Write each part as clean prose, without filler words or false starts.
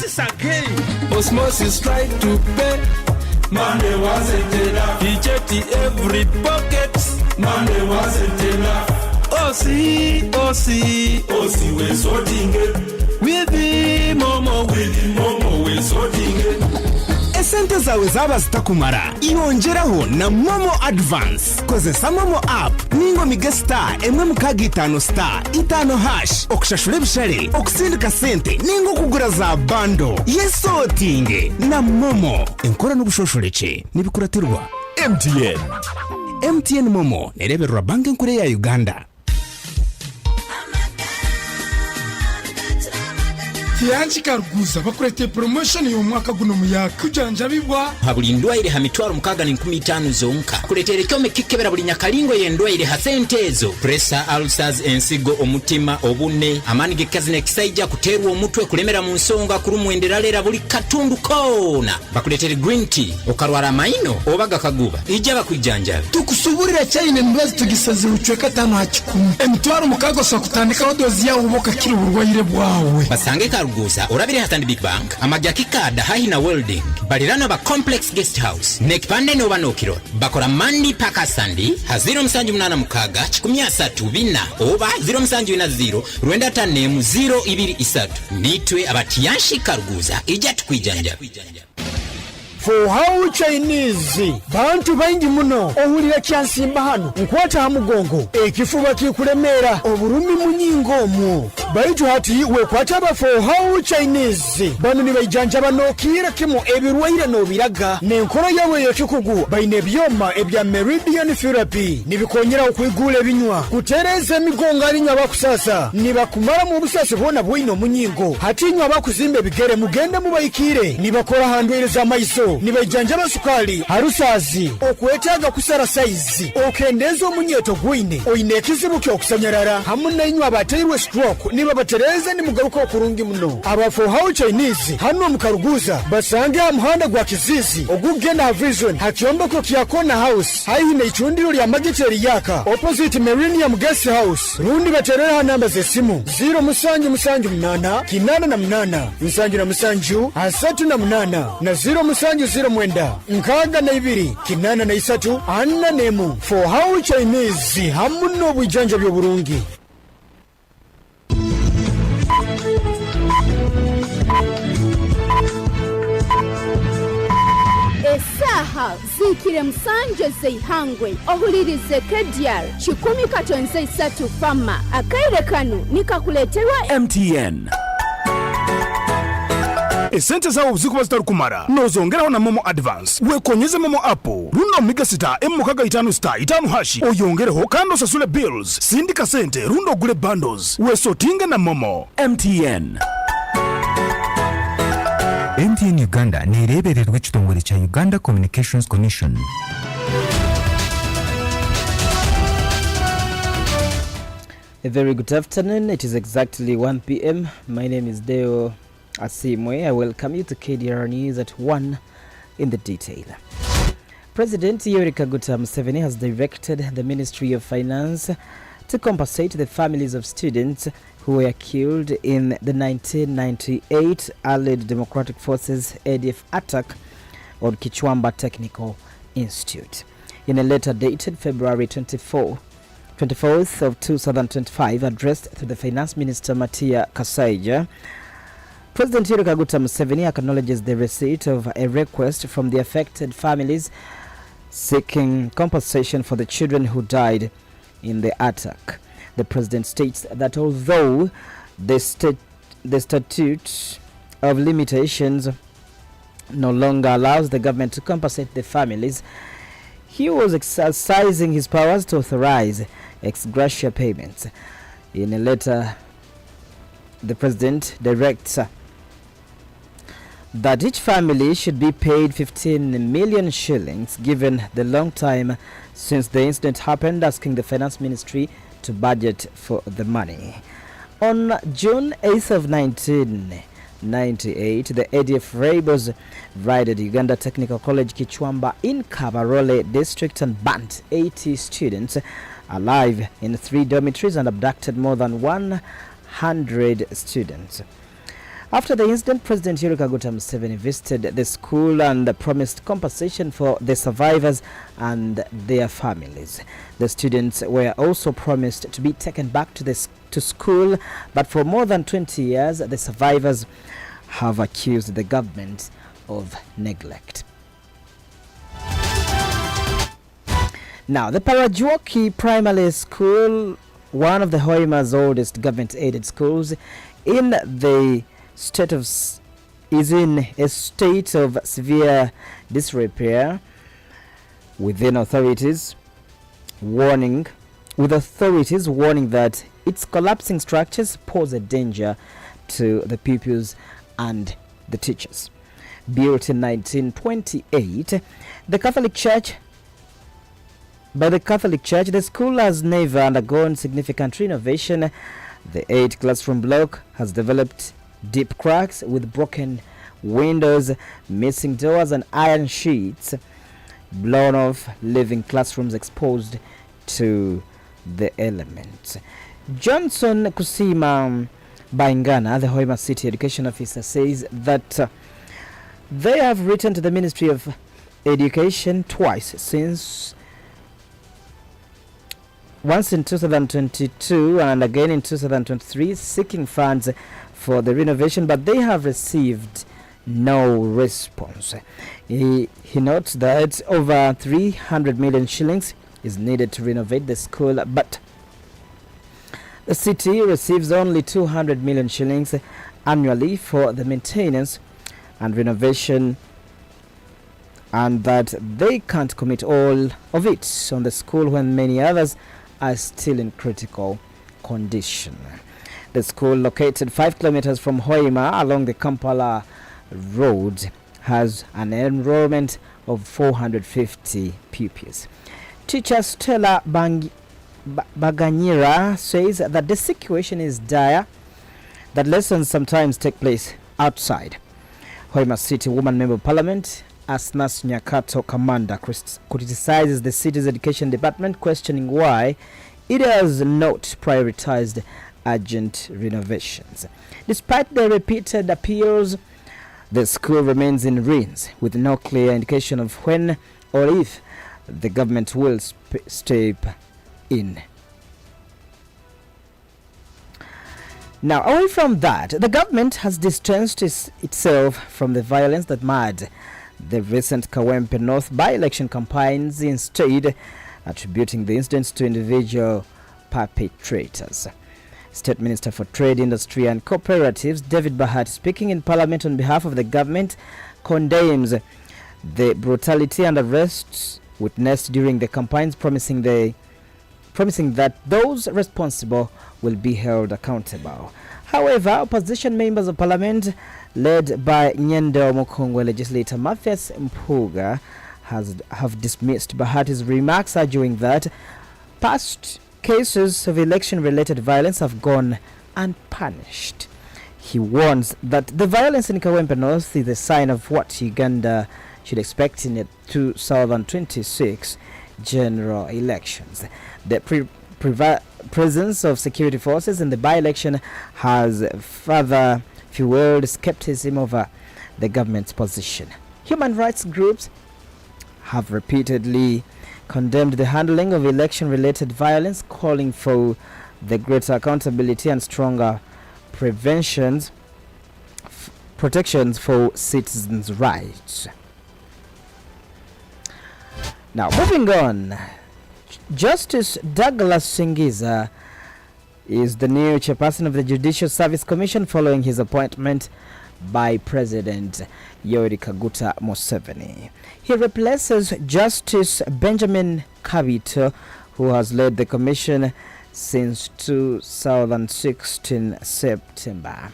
osmosis again. Osmosis tried to pay. Money wasn't enough. He checked every pocket. Money wasn't enough. Osi we're sorting it. With the momo we're sorting it. Esente zawe zaba zitakumara iyongeraho na Momo Advance. Kozesa Momo app ningo mige star emwe mukagi 5 star 5 hash okushashura ebishare okusindika sente ningo kugura za bando yesotinge na Momo enkora n'ubushoshoreke nibikuratirwa MTN Momo nereberwa banki nkuru ya Uganda. Tiyanchi Karuguza bakurete promotion yo mwaka guno muyaga kujanja bibwa habulindwa ile hamitwaro mukaga ni 15 zonka kuletere kyome kikebera buli nyakalingo yendwa ile hasente ezo pressure ulcers ensigo omutima obune amani gekazine kisaija kuterwa omutwe kulemera mu nsonga kurumwenderalera buli katundu kona bakuletere green tea okarwara maino obaga kaguba ijaba kwijanja tukusuburira cyane mbazi tugisaze ucweka 5 hakikumu emtwaro mukaga so kutandika odozi yawo boka kiri burwayire bwawe basange Karuguza urabire hatandi Big Bank amajaki kada hahi na welding balirana ba complex guest house nekipande no banokiro bakora mandi paka sandi haziro msanju mnana mukaga 13 oba 070 rwenda tanemu 023 nitwe abatiyanshi Karuguza ija tukwijanja. For how Chinese bantu baingi muno ohulira kyansimba hano nkwata hamugongo ekifuba kikuremera oburumi munyingo mu baitu hati wekwata ba for how Chinese bano ni bayijanja banokira kimo ebirwaire no biraga nenkoro yawe yokikugu baine byoma ebya meridian therapy nibikonyera okwigula ebinywa kutereza migongo alinya bakusasa nibakumara mu busase bona bwino munyingo hati nywa bakuzimbe bigere mugende mubayikire nibakora handweleza maiso nibajanja basukali harusazi okwetaga kusara size okendezo munyeto gwine oinekizibu kyo kusanyarara hamuna inywa baterwe stroke niba batereza ni mugaruko okurungi muno aba for how Chinese hano mukaruguza basange amuhanda gwa kizizi ogugenda ha vision hakyomba ko kyakona house haine ichundiro lya magiteri yaka opposite Millennium Guest House rundi baterera namba ze simu 0 kinana na mnana musanju na musanju asatu na mnana na 0 mwenda nkaga na ibiri kinana na isatu anna nemu for how Chinese hamuno bujanja byo burungi. Esaha zikire msanje zeihangwe ohulirize KDR 10 fama akaire kanu nikakuleterwa MTN. Esente zawo zikuba zitarukumara nozongeraho na Momo Advance wekonyeze Momo app runo miga sita mukaga 5 star 5 hashi oyongereho kandi osasule bills sindika sente rundo gule bundles wesotinga na Momo. MTN Uganda nerebererwa ekitongole kya Uganda Communications Commission. A very good afternoon. It is exactly 1 p.m. My name is Deo Asiimwe. I welcome you to KDR News at 1 in the detail. President Yoweri Kaguta Museveni has directed the Ministry of Finance to compensate the families of students who were killed in the 1998 Allied Democratic Forces ADF attack on Kichwamba Technical Institute. In a letter dated February 24th of 2025 addressed to the Finance Minister Matia Kasaija, President Yoweri Kaguta Museveni acknowledges the receipt of a request from the affected families seeking compensation for the children who died in the attack. The president states that although the statute of limitations no longer allows the government to compensate the families, he was exercising his powers to authorize ex gratia payments. In a letter, the president directs that each family should be paid 15 million shillings given the long time since the incident happened, asking the finance ministry to budget for the money. On June 8th of 1998, the ADF rebels raided Uganda Technical College Kichwamba in Kabarole district and burnt 80 students alive in 3 dormitories and abducted more than 100 students. After the incident, President Yoweri Kaguta Museveni visited the school and promised compensation for the survivors and their families. The students were also promised to be taken back to school, but for more than 20 years, the survivors have accused the government of neglect. Now, the Parajuoki Primary School, one of the Hoima's oldest government-aided schools in the state is in a state of severe disrepair, with authorities warning that its collapsing structures pose a danger to the pupils and the teachers. Built in 1928, by the Catholic Church, the school has never undergone significant renovation. The 8-classroom block has developed deep cracks with broken windows, missing doors, and iron sheets blown off, leaving classrooms exposed to the elements. Johnson Kusima Baingana, the Hoima City Education Officer, says that they have written to the Ministry of Education twice once in 2022 and again in 2023, seeking funds for the renovation, but they have received no response. He notes that over 300 million shillings is needed to renovate the school, but the city receives only 200 million shillings annually for the maintenance and renovation, and that they can't commit all of it on the school when many others are still in critical condition. The school, located 5 kilometers from Hoima along the Kampala Road, has an enrollment of 450 pupils. Teacher Stella Baganyira says that the situation is dire, that lessons sometimes take place outside. Hoima City Woman Member of Parliament Asnas Nyakato Commander criticizes the city's education department, questioning why it has not prioritized urgent renovations. Despite the repeated appeals, the school remains in ruins, with no clear indication of when or if the government will step in. Now, away from that, the government has distanced itself from the violence that marred the recent Kawempe North by-election campaigns, instead attributing the incidents to individual perpetrators. State Minister for Trade, Industry and Cooperatives David Bahati, speaking in Parliament on behalf of the government, condemns the brutality and arrests witnessed during the campaigns, promising that those responsible will be held accountable. However, opposition members of Parliament, led by Nyendo Mukongwe legislator Mathias Mpuga, have dismissed Bahati's remarks, arguing that past cases of election-related violence have gone unpunished. He warns that the violence in Kawempe North is a sign of what Uganda should expect in the 2026 general elections. The presence of security forces in the by-election has further fueled skepticism over the government's position. Human rights groups have repeatedly condemned the handling of election-related violence, calling for the greater accountability and stronger protections for citizens' rights. Now, moving on, Justice Douglas Singiza is the new chairperson of the Judicial Service Commission following his appointment by President Yoweri Kaguta Museveni. He replaces Justice Benjamin Kabito, who has led the commission since 2016 September.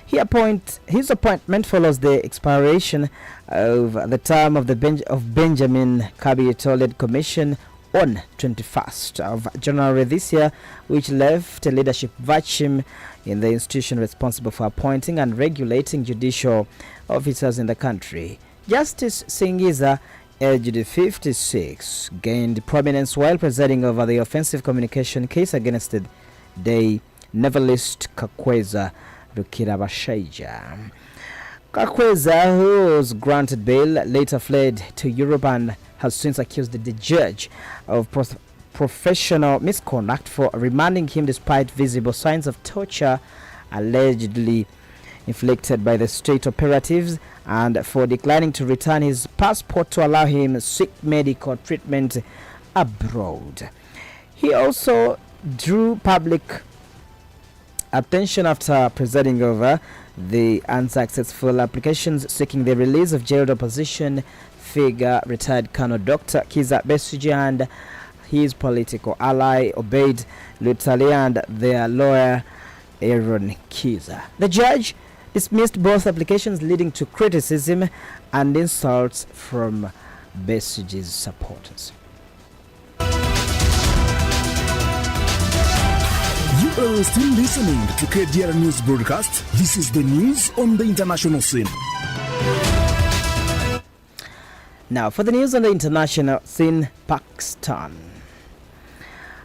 His appointment follows the expiration of the term of Benjamin Kabito-led commission on 21st of January this year, which left a leadership vacuum in the institution responsible for appointing and regulating judicial officers in the country. Justice Singiza, aged 56, gained prominence while presiding over the offensive communication case against the navalist Kakweza Rukirabashaija. Kakweza, who was granted bail, later fled to Europe and has since accused the judge of professional misconduct for remanding him despite visible signs of torture allegedly inflicted by the state operatives, and for declining to return his passport to allow him to seek medical treatment abroad. He also drew public attention after presiding over the unsuccessful applications seeking the release of jailed opposition figure retired Colonel Dr. Kizza Besigye and his political ally Obeid Lutale and their lawyer Aaron Kizza. The judge dismissed both applications, leading to criticism and insults from Besigye's supporters. You are still listening to KDR News Broadcast. This is the news on the international scene. Now, for the news on the international scene, Pakistan.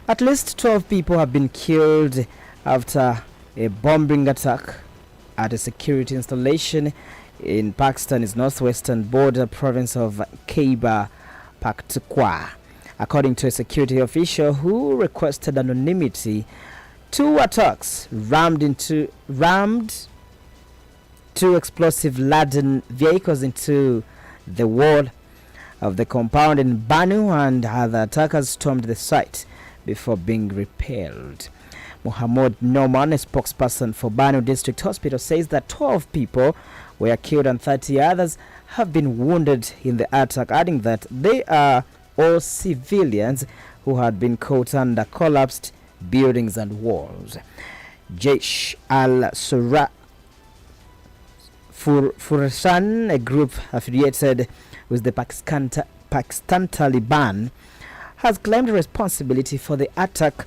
At least 12 people have been killed after a bombing attack at a security installation in Pakistan's northwestern border province of Khyber Pakhtunkhwa. According to a security official who requested anonymity, 2 attacks rammed 2 explosive-laden vehicles into the wall of the compound in Banu, and other attackers stormed the site before being repelled. Muhammad Noman, a spokesperson for Banu District Hospital, says that 12 people were killed and 30 others have been wounded in the attack, adding that they are all civilians who had been caught under collapsed buildings and walls. Jaish al-Surah Fursan, a group affiliated with the Pakistan Taliban, has claimed responsibility for the attack,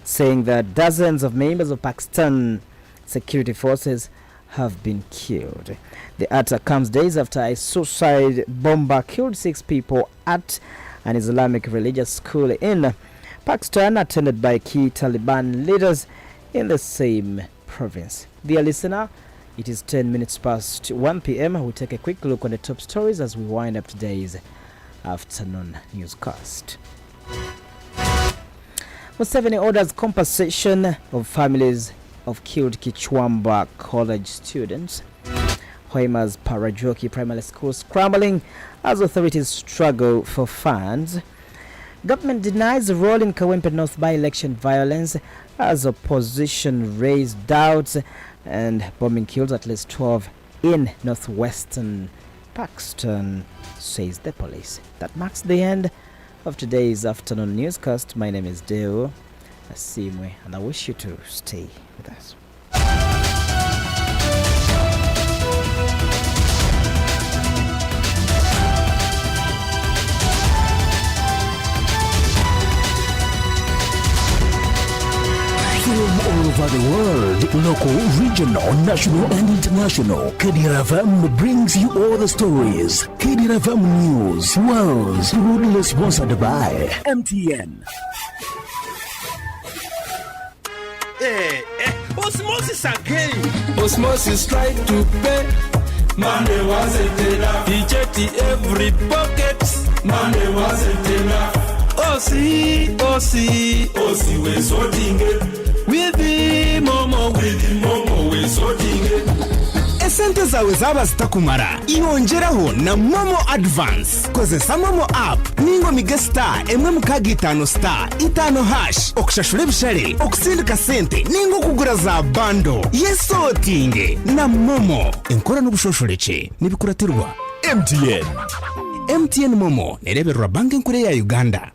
saying that dozens of members of Pakistan security forces have been killed. The attack comes days after a suicide bomber killed 6 people at an Islamic religious school in Pakistan, attended by key Taliban leaders in the same province. Dear listener, it is 10 minutes past 1 p.m. We'll take a quick look on the top stories as we wind up today's afternoon newscast. Museveni orders compensation of families of killed Kichwamba College students. Hoima's Parajoki Primary School scrambling as authorities struggle for funds. Government denies the role in Kawempe North by-election violence as opposition raised doubts, and bombing kills at least 12 in northwestern Pakistan, says the police. That marks the end of today's afternoon newscast. My name is Deo Asiimwe, and I wish you to stay with us. From all over the world, local, regional, national and international, KDR FM brings you all the stories. KDR FM News was proudly sponsored by MTN. Osmosis again. Osmosis try to pay. Money wasn't enough. He checked every pocket. Money wasn't enough. Osi we sorting it. With the momo we sorting it. Esente zawe zaba zitakumara iyongeraho na Momo Advance. Kozesa Momo app ningo mige star emwe mukagi 5 star 5 hash okushashura ebishare okusindika sente ningo kugura za bando yesotinge na Momo enkora n'ubushoshoreke nibikuratirwa MTN Momo nereberwa banki nkuru ya Uganda.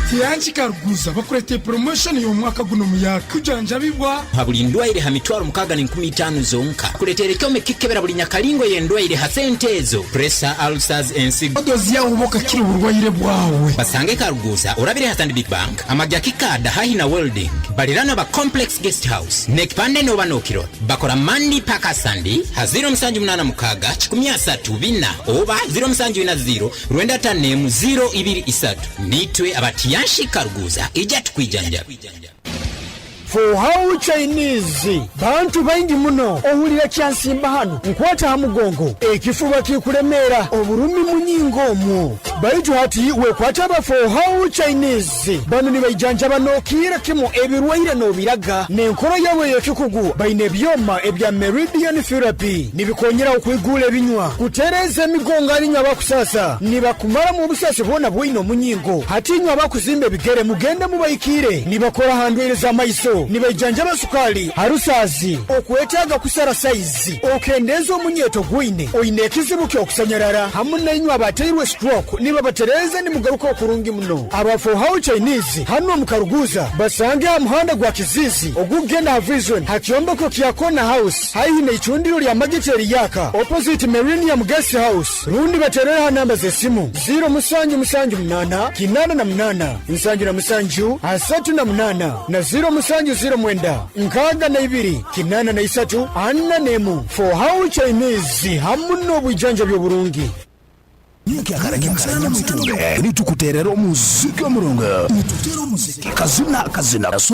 Tiyanchi Karuguza bakurete promotion yo mwaka guno muyaga kujanja bibwa habuli ndwaire ha mitwaro mukaga ni 15 zonka kuletere kyome kikebera buli nyakalingo ye ndwaire ha sentezo pressure ulcers ensigo odozi ya uboka kiri burwaire bwawe basange Karuguza urabire ha Stand Big Bank amajaki kada hahi na welding balirana ba complex guest house nekipande no banokiro bakora mandi paka sandi ha 078 mukaga 13 oba 070 rwenda tanemu 023 nitwe abati Yanshi Karuguza ijja tukwijanja. for how Chinese bantu baingi muno ohulira kyansimba hano nkwata hamugongo ekifuba kikuremera oburumi munyingo omwo baitu hati wekwata ba for how Chinese bano ni bayijanja banokira kimo ebirwaire no biraga nenkoro yawe yekikugu baine byoma ebya meridian therapy nibikonyera okwigula ebinywa kutereza emigongo alinywa bakusasa nibakumara mu busasi bona bwino munyingo hati nywa bakuzimbe bigere mugende mubayikire nibakora handweleza maiso nibayijanja basukali harusazi okwetaga kusara size okendeza omunyeto gwine oine ekizibu kyokusanyarara hamuna inywa bateirwe stroke niba batereza ni mugaruka okurungi muno aba for how Chinese hano mukaruguza basange muhanda gwa kizizi ogugenda ha vision hakiomba ko kiyakona house haine ichundiro lya magiteri yaka opposite Millennium Guest House rundi baterera namba zesimu 0 kinana na mnana nsanju na msanju asatu na mnana na 0 nkaga na ibiri kinana na isatu anna nemu for how Chinese hamuno bwijanja byo burungi Nyakarakia msana mwitunge ni tukuterero muziki wa murunga. Tutero muziki kazina